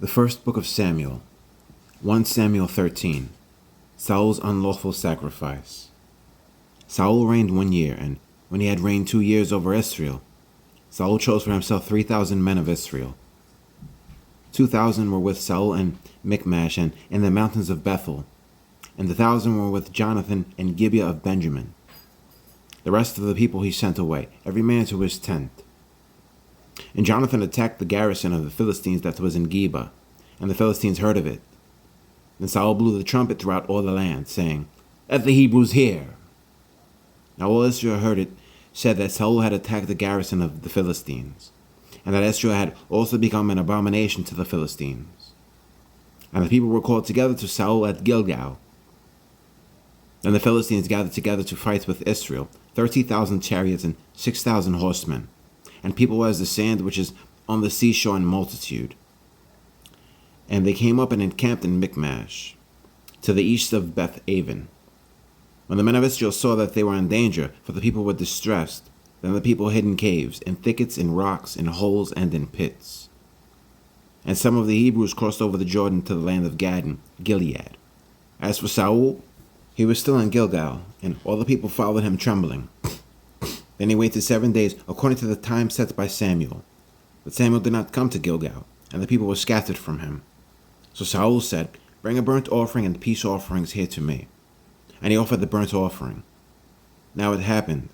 The first book of Samuel, 1 Samuel 13. Saul's unlawful sacrifice. Saul reigned 1 year, and when he had reigned 2 years over Israel, Saul chose for himself 3,000 men of Israel. 2,000 were with Saul in Michmash and in the mountains of Bethel, and 1,000 were with Jonathan in Gibeah of Benjamin. The rest of the people he sent away, every man to his tent. And Jonathan attacked the garrison of the Philistines that was in Geba, and the Philistines heard of it. Then Saul blew the trumpet throughout all the land, saying, "Let the Hebrews hear!" Now all Israel heard it, said that Saul had attacked the garrison of the Philistines, and that Israel had also become an abomination to the Philistines. And the people were called together to Saul at Gilgal. Then the Philistines gathered together to fight with Israel, 30,000 chariots and 6,000 horsemen, and people as the sand which is on the seashore in multitude. And they came up and encamped in Michmash, to the east of Beth Aven. When the men of Israel saw that they were in danger, for the people were distressed, then the people hid in caves, in thickets, in rocks, in holes, and in pits. And some of the Hebrews crossed over the Jordan to the land of Gad and Gilead. As for Saul, he was still in Gilgal, and all the people followed him trembling. Then he waited 7 days, according to the time set by Samuel. But Samuel did not come to Gilgal, and the people were scattered from him. So Saul said, "Bring a burnt offering and peace offerings here to me." And he offered the burnt offering. Now it happened,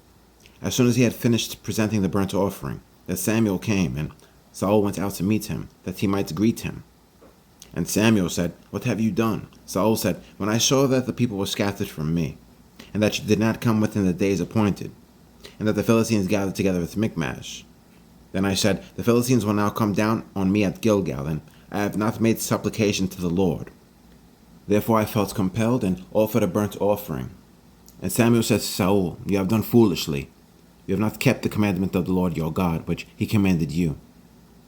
as soon as he had finished presenting the burnt offering, that Samuel came, and Saul went out to meet him, that he might greet him. And Samuel said, "What have you done?" Saul said, "When I saw that the people were scattered from me, and that you did not come within the days appointed, and that the Philistines gathered together at Michmash, then I said, the Philistines will now come down on me at Gilgal, and I have not made supplication to the Lord. Therefore I felt compelled and offered a burnt offering." And Samuel said to Saul, "You have done foolishly. You have not kept the commandment of the Lord your God, which he commanded you.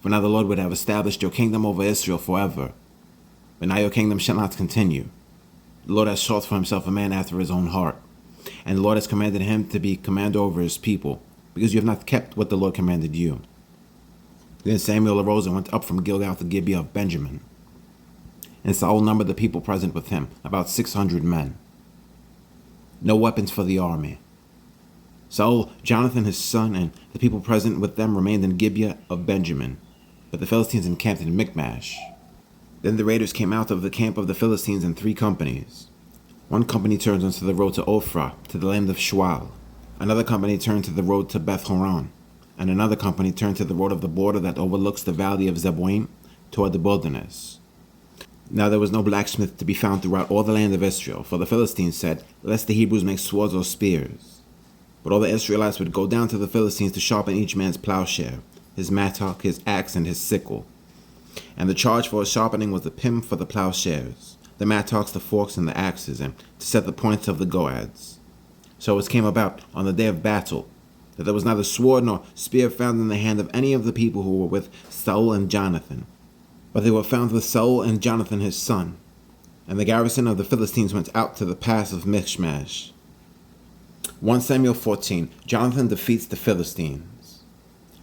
For now the Lord would have established your kingdom over Israel forever. But now your kingdom shall not continue. The Lord has sought for himself a man after his own heart, and the Lord has commanded him to be commander over his people, because you have not kept what the Lord commanded you." Then Samuel arose and went up from Gilgal to Gibeah of Benjamin. And Saul numbered the people present with him, about 600 men. No weapons for the army. Saul, Jonathan his son, and the people present with them remained in Gibeah of Benjamin, but the Philistines encamped in Michmash. Then the raiders came out of the camp of the Philistines in 3 companies. One company turned onto the road to Ophrah, to the land of Shual. Another company turned to the road to Beth Horon, and another company turned to the road of the border that overlooks the valley of Zeboim toward the wilderness. Now there was no blacksmith to be found throughout all the land of Israel, for the Philistines said, "Lest the Hebrews make swords or spears." But all the Israelites would go down to the Philistines to sharpen each man's plowshare, his mattock, his axe, and his sickle. And the charge for his sharpening was the pim for the plowshares, the mattocks, the forks, and the axes, and to set the points of the goads. So it came about on the day of battle, that there was neither sword nor spear found in the hand of any of the people who were with Saul and Jonathan, but they were found with Saul and Jonathan his son. And the garrison of the Philistines went out to the pass of Michmash. 1 Samuel 14. Jonathan defeats the Philistines.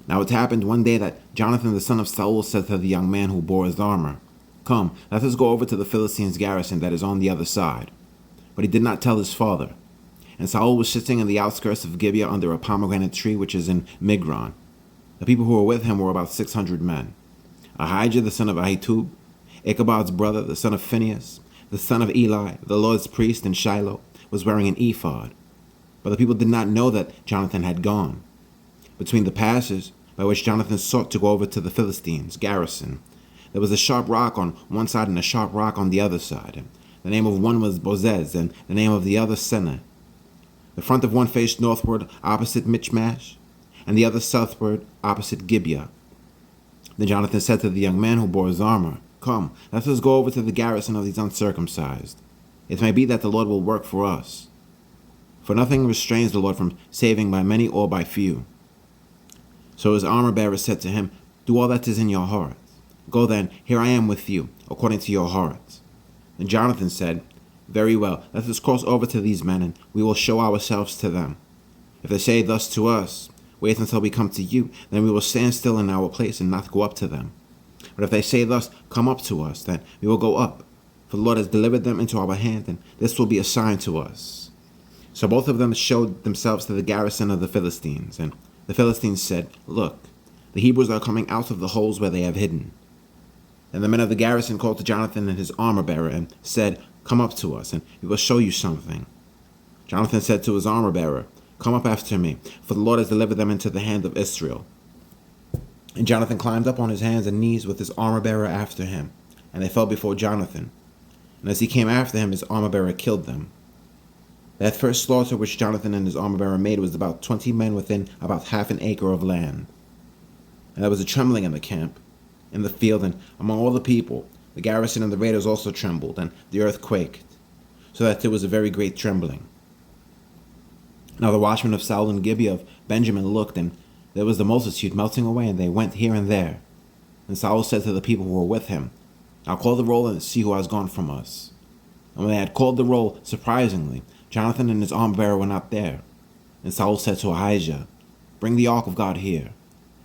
Now it happened one day that Jonathan the son of Saul said to the young man who bore his armor, "Come, let us go over to the Philistines' garrison that is on the other side." But he did not tell his father. And Saul was sitting in the outskirts of Gibeah under a pomegranate tree which is in Migron. The people who were with him were about 600 men. Ahijah the son of Ahitub, Ichabod's brother, the son of Phinehas, the son of Eli, the Lord's priest in Shiloh, was wearing an ephod. But the people did not know that Jonathan had gone. Between the passes by which Jonathan sought to go over to the Philistines' garrison, there was a sharp rock on one side and a sharp rock on the other side. The name of one was Bozez, and the name of the other Seneh. The front of one faced northward opposite Michmash, and the other southward opposite Gibeah. Then Jonathan said to the young man who bore his armor, "Come, let us go over to the garrison of these uncircumcised. It may be that the Lord will work for us. For nothing restrains the Lord from saving by many or by few." So his armor-bearer said to him, "Do all that is in your heart. Go then, here I am with you, according to your heart." And Jonathan said, "Very well, let us cross over to these men, and we will show ourselves to them. If they say thus to us, 'Wait until we come to you,' then we will stand still in our place and not go up to them. But if they say thus, come up to us, then we will go up. For the Lord has delivered them into our hand, and this will be a sign to us. So both of them showed themselves to the garrison of the Philistines. And the Philistines said, look, the Hebrews are coming out of the holes where they have hidden. And the men of the garrison called to Jonathan and his armor-bearer and said, come up to us, and we will show you something. Jonathan said to his armor-bearer, come up after me, for the Lord has delivered them into the hand of Israel. And Jonathan climbed up on his hands and knees with his armor-bearer after him, and they fell before Jonathan. And as he came after him, his armor-bearer killed them. That first slaughter which Jonathan and his armor-bearer made was about 20 men within about half an acre of land. And there was a trembling in the camp, in the field, and among all the people. The garrison and the raiders also trembled, and the earth quaked, so that there was a very great trembling. Now the watchmen of Saul and Gibeah of Benjamin looked, and there was the multitude melting away, and they went here and there. And Saul said to the people who were with him, now call the roll and see who has gone from us. And when they had called the roll, surprisingly, Jonathan and his armor-bearer were not there. And Saul said to Ahijah, bring the ark of God here.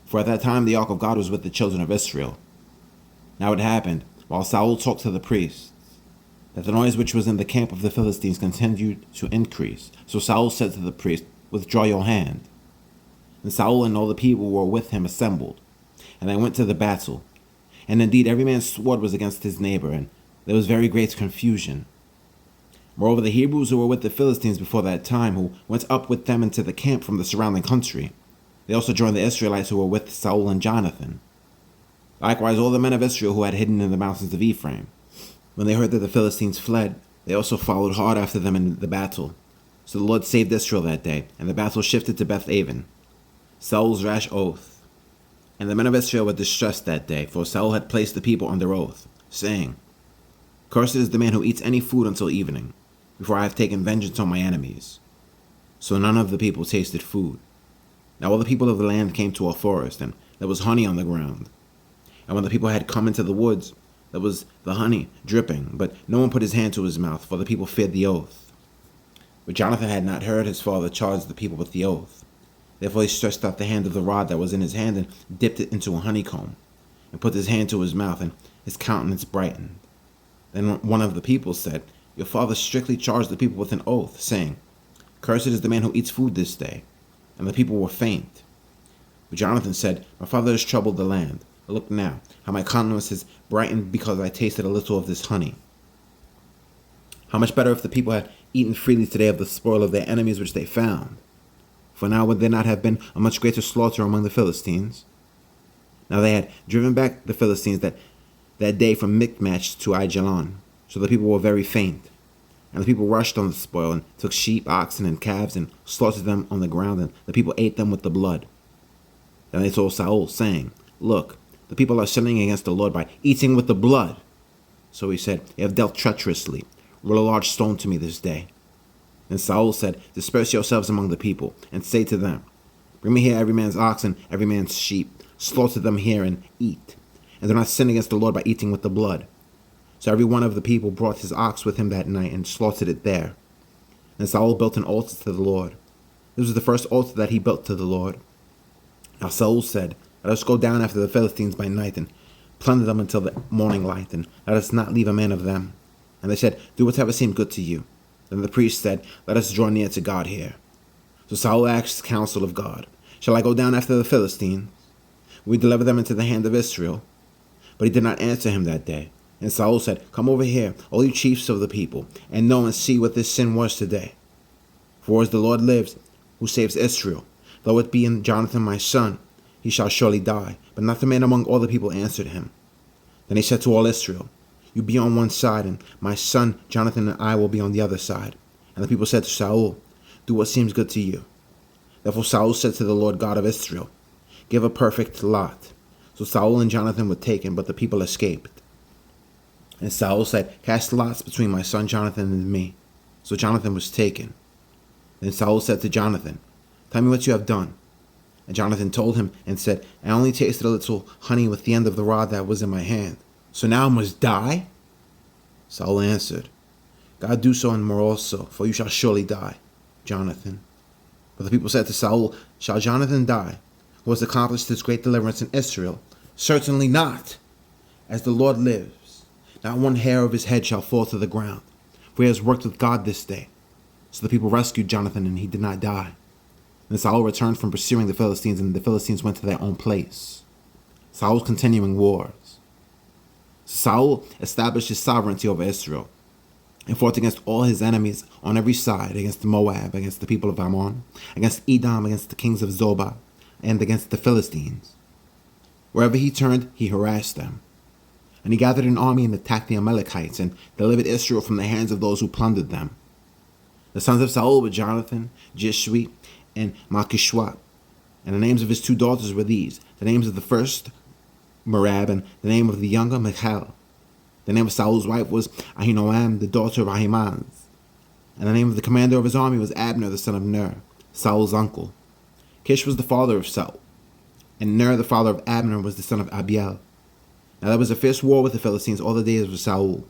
For at that time the ark of God was with the children of Israel. Now it happened, while Saul talked to the priests, that the noise which was in the camp of the Philistines continued to increase. So Saul said to the priest, withdraw your hand. And Saul and all the people who were with him assembled, and they went to the battle. And indeed every man's sword was against his neighbor, and there was very great confusion. Moreover, the Hebrews who were with the Philistines before that time, who went up with them into the camp from the surrounding country, they also joined the Israelites who were with Saul and Jonathan. Likewise, all the men of Israel who had hidden in the mountains of Ephraim, when they heard that the Philistines fled, they also followed hard after them in the battle. So the Lord saved Israel that day, and the battle shifted to Beth-aven. Saul's rash oath. And the men of Israel were distressed that day, for Saul had placed the people under oath, saying, cursed is the man who eats any food until evening, before I have taken vengeance on my enemies. So none of the people tasted food. Now all the people of the land came to a forest, and there was honey on the ground. And when the people had come into the woods, there was the honey dripping, but no one put his hand to his mouth, for the people feared the oath. But Jonathan had not heard his father charge the people with the oath. Therefore he stretched out the hand of the rod that was in his hand, and dipped it into a honeycomb, and put his hand to his mouth, and his countenance brightened. Then one of the people said, your father strictly charged the people with an oath, saying, cursed is the man who eats food this day. And the people were faint. But Jonathan said, my father has troubled the land. Look now, how my countenance is brightened because I tasted a little of this honey. How much better if the people had eaten freely today of the spoil of their enemies which they found. For now would there not have been a much greater slaughter among the Philistines? Now they had driven back the Philistines that day from Michmash to Aijalon. So the people were very faint. And the people rushed on the spoil, and took sheep, oxen, and calves, and slaughtered them on the ground, and the people ate them with the blood. Then they told Saul, saying, look, the people are sinning against the Lord by eating with the blood. So he said, you have dealt treacherously. Roll a large stone to me this day. And Saul said, disperse yourselves among the people, and say to them, bring me here every man's oxen, every man's sheep. Slaughter them here and eat. And do not sin against the Lord by eating with the blood. So every one of the people brought his ox with him that night, and slaughtered it there. And Saul built an altar to the Lord. This was the first altar that he built to the Lord. Now Saul said, let us go down after the Philistines by night, and plunder them until the morning light, and let us not leave a man of them. And they said, do whatever seemed good to you. Then the priest said, let us draw near to God here. So Saul asked the counsel of God, shall I go down after the Philistines? Will we deliver them into the hand of Israel? But he did not answer him that day. And Saul said, come over here, all you chiefs of the people, and know and see what this sin was today. For as the Lord lives, who saves Israel, though it be in Jonathan my son, he shall surely die. But not the man among all the people answered him. Then he said to all Israel, you be on one side, and my son Jonathan and I will be on the other side. And the people said to Saul, do what seems good to you. Therefore Saul said to the Lord God of Israel, give a perfect lot. So Saul and Jonathan were taken, but the people escaped. And Saul said, cast lots between my son Jonathan and me. So Jonathan was taken. Then Saul said to Jonathan, tell me what you have done. And Jonathan told him and said, I only tasted a little honey with the end of the rod that was in my hand. So now I must die? Saul answered, God do so and more also, for you shall surely die, Jonathan. But the people said to Saul, shall Jonathan die, who has accomplished this great deliverance in Israel? Certainly not. As the Lord lives, not one hair of his head shall fall to the ground, for he has worked with God this day. So the people rescued Jonathan, and he did not die. Then Saul returned from pursuing the Philistines, and the Philistines went to their own place. Saul's continuing wars. So Saul established his sovereignty over Israel and fought against all his enemies on every side, against Moab, against the people of Ammon, against Edom, against the kings of Zobah, and against the Philistines. Wherever he turned, he harassed them. And he gathered an army and attacked the Amalekites and delivered Israel from the hands of those who plundered them. The sons of Saul were Jonathan, Jishwi, and Malchishua. And the names of his 2 daughters were these: the names of the first, Merab, and the name of the younger, Michal. The name of Saul's wife was Ahinoam, the daughter of Ahimaaz. And the name of the commander of his army was Abner, the son of Ner, Saul's uncle. Kish was the father of Saul, and Ner, the father of Abner, was the son of Abiel. Now there was a fierce war with the Philistines all the days of Saul.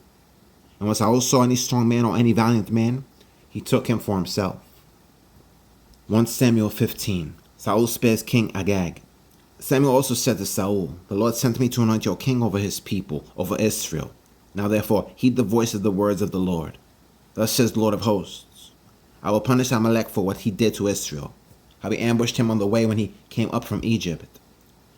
And when Saul saw any strong man or any valiant man, he took him for himself. 1 Samuel 15. Saul spares King Agag. Samuel also said to Saul, "The Lord sent me to anoint you king over his people, over Israel. Now therefore heed the voice of the words of the Lord. Thus says the Lord of hosts, I will punish Amalek for what he did to Israel, how he ambushed him on the way when he came up from Egypt.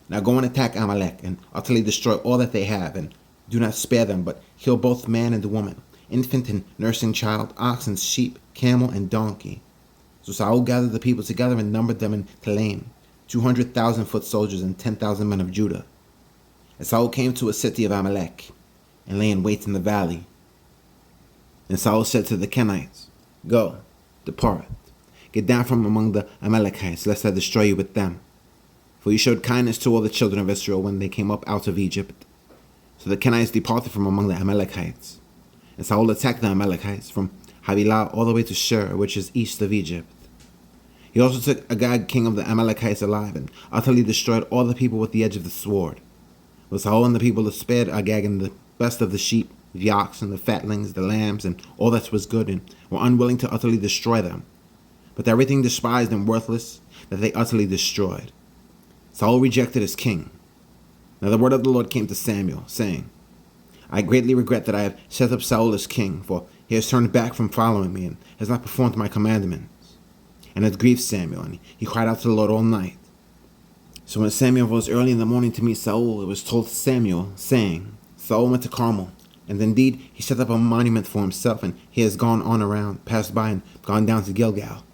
Now go and attack Amalek, and utterly destroy all that they have, and do not spare them, but kill both man and woman, infant and nursing child, ox and sheep, camel and donkey." So Saul gathered the people together and numbered them in Telaim, 200,000 foot soldiers and 10,000 men of Judah. And Saul came to a city of Amalek, and lay in wait in the valley. And Saul said to the Kenites, "Go, depart, get down from among the Amalekites, lest I destroy you with them. For you showed kindness to all the children of Israel when they came up out of Egypt." So the Kenites departed from among the Amalekites. And Saul attacked the Amalekites from Havilah all the way to Shur, which is east of Egypt. He also took Agag, king of the Amalekites, alive, and utterly destroyed all the people with the edge of the sword. But Saul and the people spared Agag and the best of the sheep, the oxen, the fatlings, the lambs, and all that was good, and were unwilling to utterly destroy them. But everything despised and worthless that they utterly destroyed. Saul rejected his king. Now the word of the Lord came to Samuel, saying, "I greatly regret that I have set up Saul as king, for he has turned back from following me, and has not performed my commandments." And it grieved Samuel, and he cried out to the Lord all night. So when Samuel rose early in the morning to meet Saul, it was told to Samuel, saying, "Saul went to Carmel, and indeed he set up a monument for himself, and he has gone on around, passed by, and gone down to Gilgal."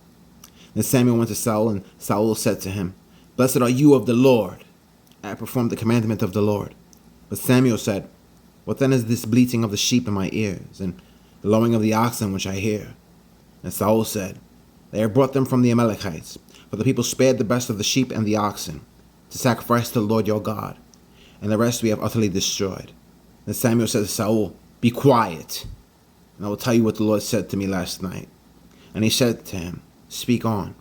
Then Samuel went to Saul, and Saul said to him, "Blessed are you of the Lord. I have performed the commandment of the Lord." But Samuel said, "What then is this bleating of the sheep in my ears, and the lowing of the oxen which I hear?" And Saul said, "They have brought them from the Amalekites, for the people spared the best of the sheep and the oxen, to sacrifice to the Lord your God, and the rest we have utterly destroyed." Then Samuel said to Saul, "Be quiet, and I will tell you what the Lord said to me last night." And he said to him, "Speak on."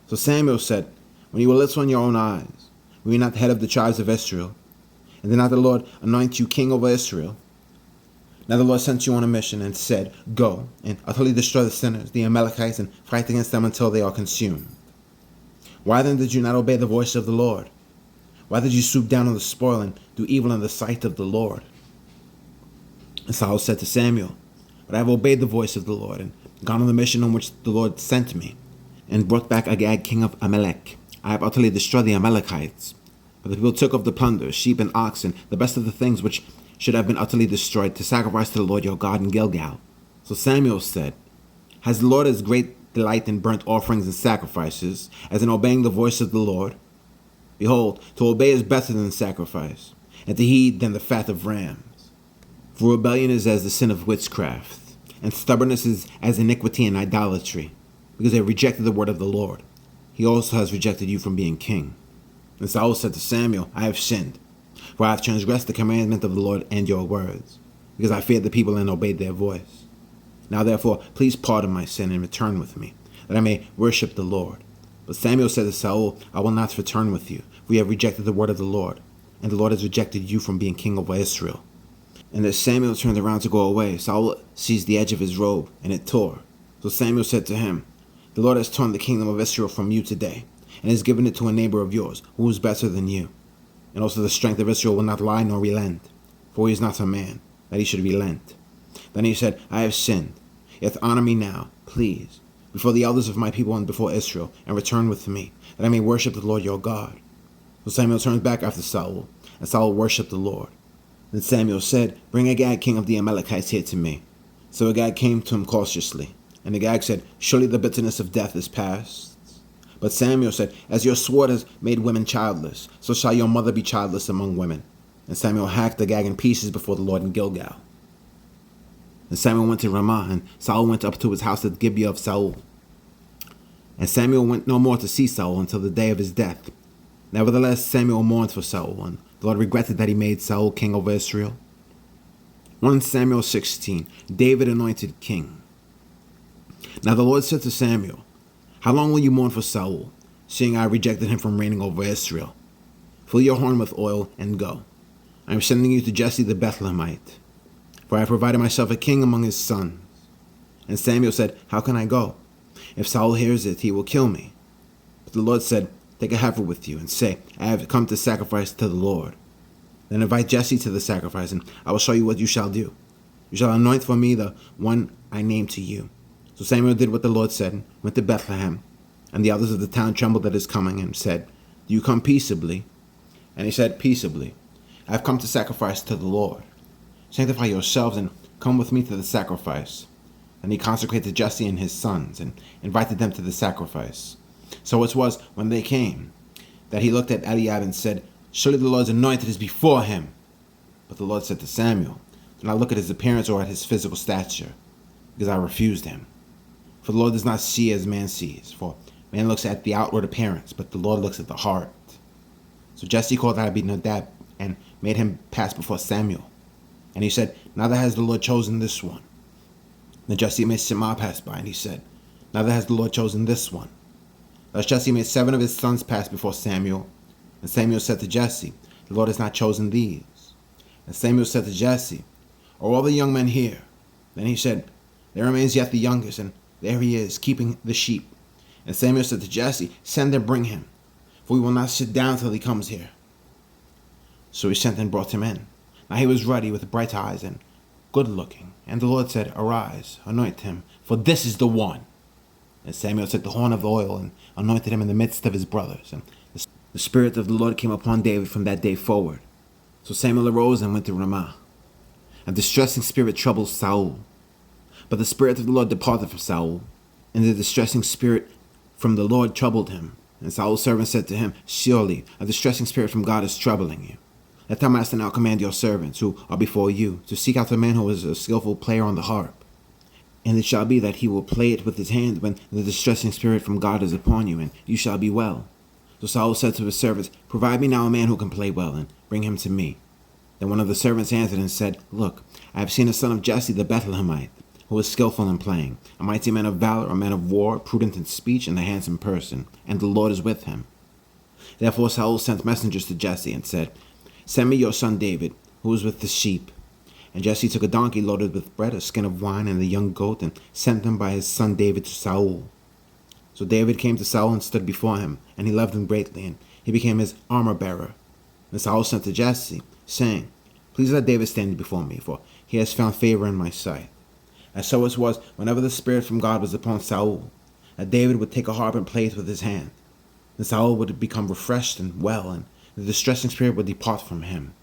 So Samuel said, "When you were little in your own eyes, were you not the head of the tribes of Israel? And did not the Lord anoint you king over Israel? Now the Lord sent you on a mission and said, 'Go and utterly destroy the sinners, the Amalekites, and fight against them until they are consumed.' Why then did you not obey the voice of the Lord? Why did you swoop down on the spoil and do evil in the sight of the Lord?" And Saul said to Samuel, "But I have obeyed the voice of the Lord, and gone on the mission on which the Lord sent me, and brought back Agag, king of Amalek. I have utterly destroyed the Amalekites. But the people took of the plunder, sheep and oxen, the best of the things which should have been utterly destroyed, to sacrifice to the Lord your God in Gilgal." So Samuel said, "Has the Lord as great delight in burnt offerings and sacrifices as in obeying the voice of the Lord? Behold, to obey is better than sacrifice, and to heed than the fat of rams. For rebellion is as the sin of witchcraft, and stubbornness is as iniquity and idolatry, because they have rejected the word of the Lord. He also has rejected you from being king." And Saul said to Samuel, "I have sinned, for I have transgressed the commandment of the Lord and your words, because I feared the people and obeyed their voice. Now therefore, please pardon my sin and return with me, that I may worship the Lord." But Samuel said to Saul, "I will not return with you, for you have rejected the word of the Lord, and the Lord has rejected you from being king over Israel." And as Samuel turned around to go away, Saul seized the edge of his robe, and it tore. So Samuel said to him, "The Lord has torn the kingdom of Israel from you today, and has given it to a neighbor of yours, who is better than you. And also the strength of Israel will not lie nor relent. for he is not a man, that he should relent. Then he said, I have sinned. Yet honor me now, please, before the elders of my people and before Israel, and return with me, that I may worship the Lord your God. So Samuel turned back after Saul, and Saul worshipped the Lord. Then Samuel said, Bring Agag, king of the Amalekites, here to me. So Agag came to him cautiously, and Agag said, Surely the bitterness of death is past. But Samuel said, As your sword has made women childless, so shall your mother be childless among women. And Samuel hacked Agag in pieces before the Lord in Gilgal. And Samuel went to Ramah, and Saul went up to his house at Gibeah of Saul. And Samuel went no more to see Saul until the day of his death. Nevertheless, Samuel mourned for Saul, and the Lord regretted that he made Saul king over Israel. 1 Samuel 16, David anointed king. Now the Lord said to Samuel, How long will you mourn for Saul, seeing I rejected him from reigning over Israel? Fill your horn with oil and go. I am sending you to Jesse the Bethlehemite, for I have provided myself a king among his sons. And Samuel said, How can I go? If Saul hears it, he will kill me. But the Lord said, Take a heifer with you, and say, I have come to sacrifice to the Lord. Then invite Jesse to the sacrifice, and I will show you what you shall do. You shall anoint for me the one I name to you. So Samuel did what the Lord said, and went to Bethlehem. And the elders of the town trembled at his coming, and said, Do you come peaceably? And he said, Peaceably. I have come to sacrifice to the Lord. Sanctify yourselves, and come with me to the sacrifice. And he consecrated Jesse and his sons, and invited them to the sacrifice. So it was, when they came, that he looked at Eliab and said, Surely the Lord's anointed is before him. But the Lord said to Samuel, Do not look at his appearance or at his physical stature, because I refused him. For the Lord does not see as man sees, for man looks at the outward appearance, but the Lord looks at the heart. So Jesse called Abinadab and made him pass before Samuel. And he said, Neither has the Lord chosen this one. Then Jesse made Shammah pass by, and he said, Neither has the Lord chosen this one. Thus Jesse made 7 of his sons pass before Samuel. And Samuel said to Jesse, The Lord has not chosen these. And Samuel said to Jesse, Are all the young men here? Then he said, There remains yet the youngest, and there he is, keeping the sheep. And Samuel said to Jesse, Send and bring him, for we will not sit down till he comes here. So he sent and brought him in. Now he was ruddy with bright eyes and good looking. And the Lord said, Arise, anoint him, for this is the one. And Samuel took the horn of oil and anointed him in the midst of his brothers. And the Spirit of the Lord came upon David from that day forward. So Samuel arose and went to Ramah. A distressing spirit troubled Saul. But the Spirit of the Lord departed from Saul, and the distressing spirit from the Lord troubled him. And Saul's servant said to him, Surely a distressing spirit from God is troubling you. Let thy master now command your servants, who are before you, to seek out a man who is a skillful player on the harp. And it shall be that he will play it with his hand when the distressing spirit from God is upon you, and you shall be well. So Saul said to his servants, Provide me now a man who can play well, and bring him to me. Then one of the servants answered and said, Look, I have seen a son of Jesse the Bethlehemite, who is skillful in playing, a mighty man of valor, a man of war, prudent in speech, and a handsome person, and the Lord is with him. Therefore Saul sent messengers to Jesse and said, Send me your son David, who is with the sheep. And Jesse took a donkey loaded with bread, a skin of wine, and a young goat, and sent them by his son David to Saul. So David came to Saul and stood before him, and he loved him greatly, and he became his armor-bearer. And Saul sent to Jesse, saying, Please let David stand before me, for he has found favor in my sight. And so it was, whenever the Spirit from God was upon Saul, that David would take a harp and play it with his hand. And Saul would become refreshed and well, and the distressing spirit would depart from him.